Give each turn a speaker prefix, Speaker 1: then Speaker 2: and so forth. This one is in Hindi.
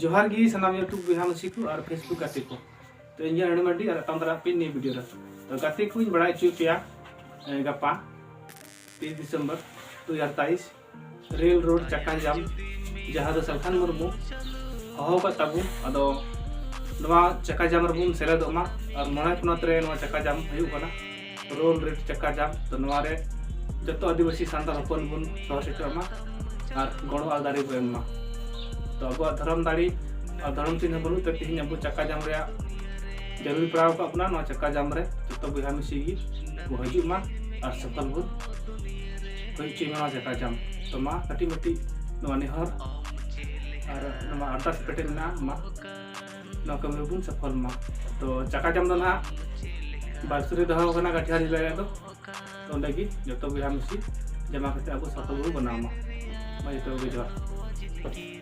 Speaker 1: जोहार गी सनाम यूट्यूब बिहार मसी को और फेसबुक गाते को तो इन नडी और तंदरा पे नी वीडियो तो गाते को बड़ा चु पे गपा 30 दिसंबर 2023 रेल रोड चक्का जाम जहाँ दो सलखान मुर्मू हहो का तबू अदो नवा चक्का जाम रबुन सेलेदोमा और मनाय पनत रे नवा चक्का जाम हयु कना रोल रेल चक्का जाम तो नवा रे जतो आदिवासी सांताल हपन बुन सहसेटरमा और गणो आलदारी बरमा तो अब धर्म दाड़ी और धर्म चिन्ह बनू तो तीन अब चक्का जाम रे जरूरी पड़ाव का अपना नवा चक्का जाम रे तो बिहा मिसी वो हजू मा और सफल बुन कोई चिमा चक्का जाम तो मा कटी मटी नवा निहर और नवा अरदास पेटे ना मा नवा कमरे बुन सफल मा तो चक्का जाम दो ना बारसुरी दहा कना गाठियारी लगे तो लगी जो तो बिहा मिसी जमा करते अब सफल बुन बनामा मा तो जोहार।